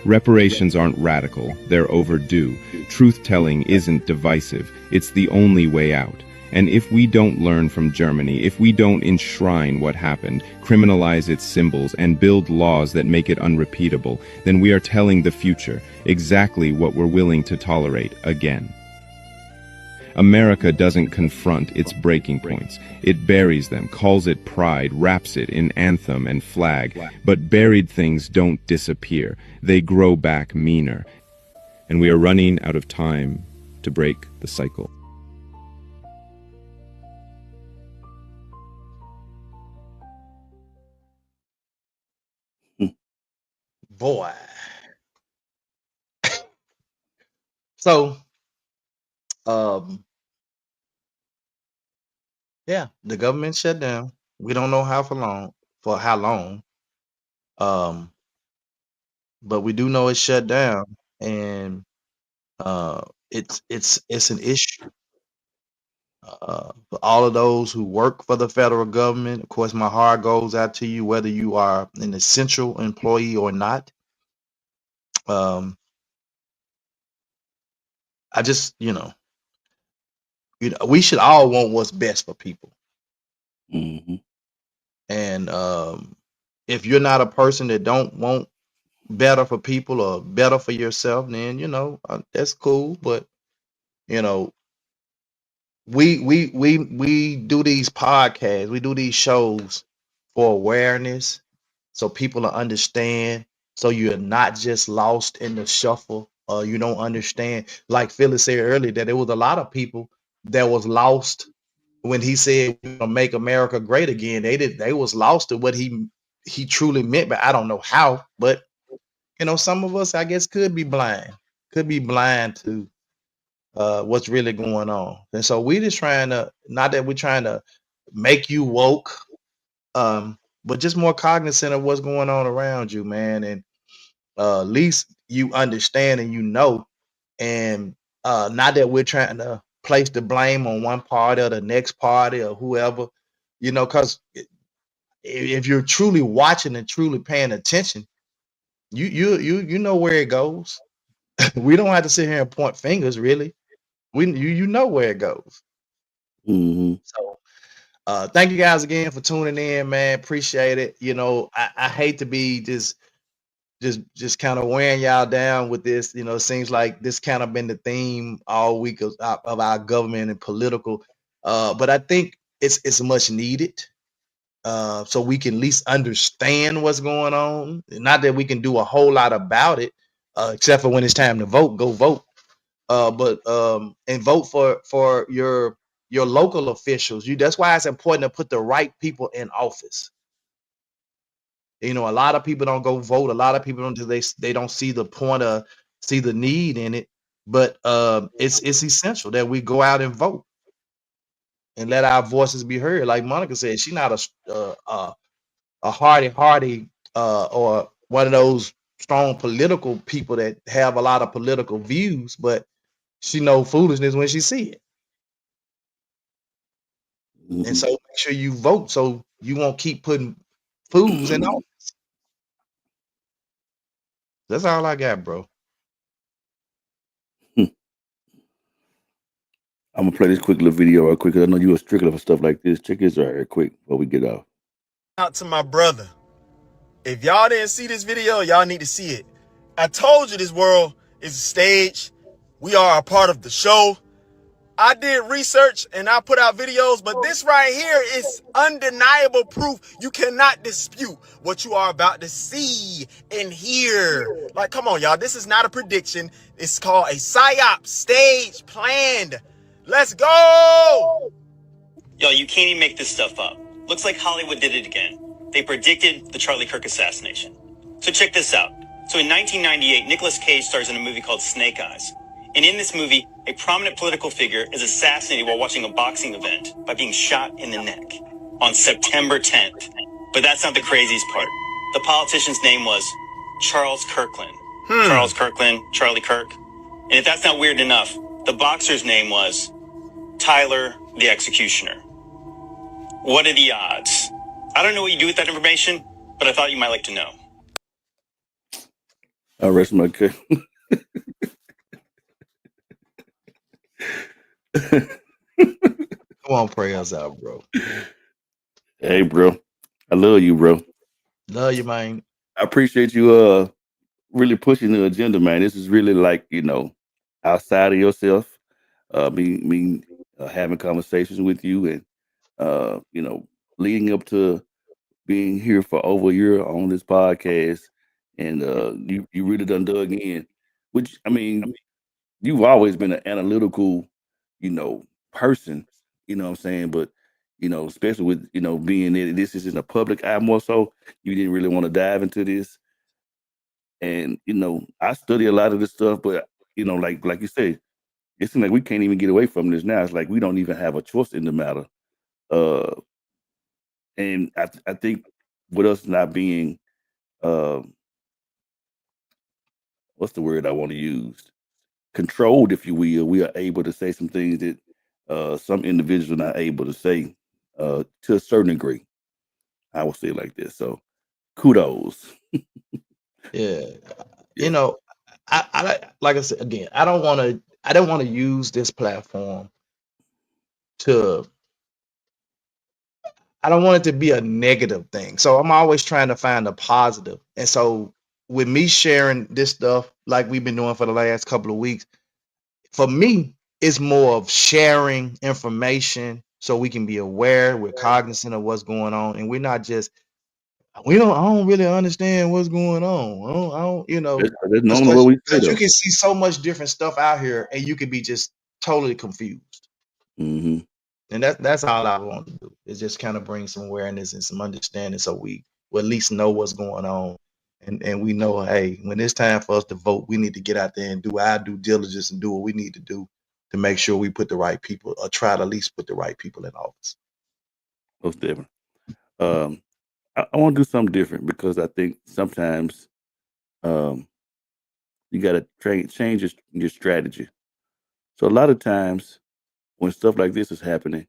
Reparations aren't radical, they're overdue. Truth-telling isn't divisive, it's the only way out. And if we don't learn from Germany, if we don't enshrine what happened, criminalize its symbols, and build laws that make it unrepeatable, then we are telling the future exactly what we're willing to tolerate again. America doesn't confront its breaking points. It buries them, calls it pride, wraps it in anthem and flag. But buried things don't disappear. They grow back meaner. And we are running out of time to break the cycle. Boy. So, um, yeah, the government shut down. We don't know for how long. But we do know it's shut down, and it's an issue. For all of those who work for the federal government, of course, my heart goes out to you, whether you are an essential employee or not. I just, we should all want what's best for people. Mm-hmm. And if you're not a person that don't want better for people or better for yourself, then that's cool. But we do these podcasts, we do these shows for awareness, so people will understand, so you're not just lost in the shuffle, or you don't understand. Like Phyllis said earlier, that there was a lot of people that was lost when he said we're gonna make America great again. They was lost to what he truly meant, but I don't know how. But some of us, I guess, could be blind to what's really going on. And so we just trying to, not that we're trying to make you woke, but just more cognizant of what's going on around you, man. And at least you understand and you know, and not that we're trying to place the blame on one party or the next party or whoever, because if you're truly watching and truly paying attention, you know where it goes. We don't have to sit here and point fingers, really. You know where it goes. Mm-hmm. So thank you guys again for tuning in, man. Appreciate it. I hate to be just kind of wearing y'all down with this. It seems like this kind of been the theme all week of our government and political. But I think it's much needed. So we can at least understand what's going on. Not that we can do a whole lot about it, except for when it's time to vote, go vote. But and vote for your local officials. That's why it's important to put the right people in office. A lot of people don't go vote. A lot of people don't, they don't see the point of, see the need in it. But it's essential that we go out and vote and let our voices be heard. Like Monica said, she's not a hardy or one of those strong political people that have a lot of political views, but she know foolishness when she see it. Mm-hmm. And so make sure you vote so you won't keep putting fools in office. That's all I got, bro. I'm gonna play this quick little video real quick, 'cause I know you a stickler for stuff like this. Check this out real quick before we get off. Out to my brother. If y'all didn't see this video, y'all need to see it. I told you this world is a stage. We are a part of the show. I did research and I put out videos, but this right here is undeniable proof. You cannot dispute what you are about to see and hear. Like, come on, y'all. This is not a prediction. It's called a PSYOP, stage planned. Let's go! Yo, you can't even make this stuff up. Looks like Hollywood did it again. They predicted the Charlie Kirk assassination. So check this out. So in 1998, Nicolas Cage stars in a movie called Snake Eyes. And in this movie, a prominent political figure is assassinated while watching a boxing event by being shot in the neck on September 10th. But that's not the craziest part. The politician's name was Charles Kirkland. Charles Kirkland, Charlie Kirk. And if that's not weird enough, the boxer's name was Tyler the Executioner. What are the odds? I don't know what you do with that information, but I thought you might like to know. I rest my case. Come on, pray us out, bro. Hey, bro. I love you, bro. Love you, man. I appreciate you really pushing the agenda, man. This is really like, outside of yourself. Me having conversations with you and leading up to being here for over a year on this podcast. And you really done dug in. Which, I mean, you've always been an analytical, person, you know what I'm saying? But, especially with, being that this is in the public eye more so, you didn't really want to dive into this. And, I study a lot of this stuff, but, like you say, it seems like we can't even get away from this now. It's like we don't even have a choice in the matter. And I think with us not being, what's the word I want to use? Controlled, if you will, we are able to say some things that some individuals are not able to say to a certain degree. I will say it like this. So kudos. Yeah. I like I said again, I don't want to use this platform to, I don't want it to be a negative thing. So I'm always trying to find a positive. And so with me sharing this stuff like we've been doing for the last couple of weeks, for me, it's more of sharing information so we can be aware, we're cognizant of what's going on, and we're not just, I don't really understand what's going on. I don't, That's normally what we say, because you though. can see so much different stuff out here and you can be just totally confused. Mm-hmm. And that's all I want to do, is just kind of bring some awareness and some understanding so we will at least know what's going on. And we know, hey, when it's time for us to vote, we need to get out there and do our due diligence and do what we need to do to make sure we put the right people, or try to at least put the right people in office. Most definitely. I want to do something different because I think sometimes um, you got to change your strategy. So a lot of times when stuff like this is happening,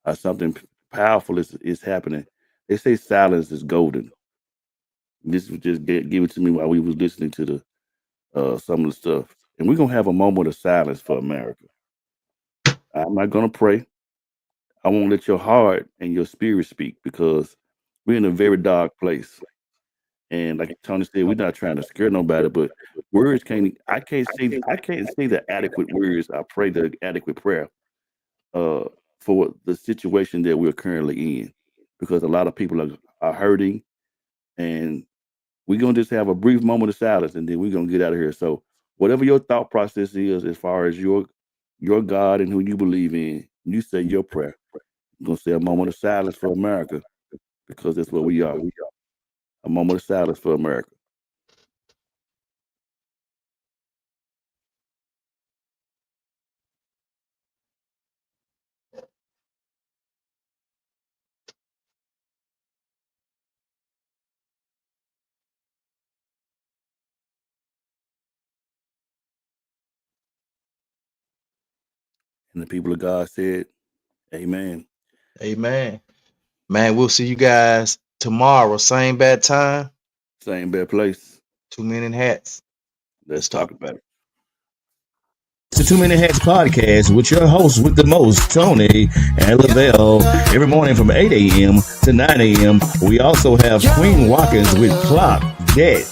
or something powerful is happening, they say silence is golden. This was just given to me while we was listening to the some of the stuff, and we're gonna have a moment of silence for America. I'm not gonna pray. I won't let your heart and your spirit speak because we're in a very dark place. And like Tony said, we're not trying to scare nobody, but words can't. I can't say the adequate words. I pray the adequate prayer uh, for the situation that we're currently in, because a lot of people are hurting, and we're gonna just have a brief moment of silence, and then we're gonna get out of here. So whatever your thought process is, as far as your God and who you believe in, you say your prayer. I'm gonna say a moment of silence for America because that's what we are. A moment of silence for America. And the people of God said, Amen. Amen. Man, we'll see you guys tomorrow, same bad time, Same bad place. 2 Men in Hats. Let's talk about it. It's the 2 Minute Hats podcast with your hosts with the most, Tony and Lavelle, every morning from 8 a.m. to 9 a.m. We also have Queen Watkins with Clock Dead.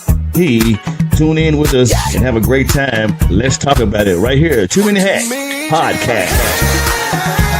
Tune in with us and have a great time. Let's talk about it right here. 2 Minute Hats podcast.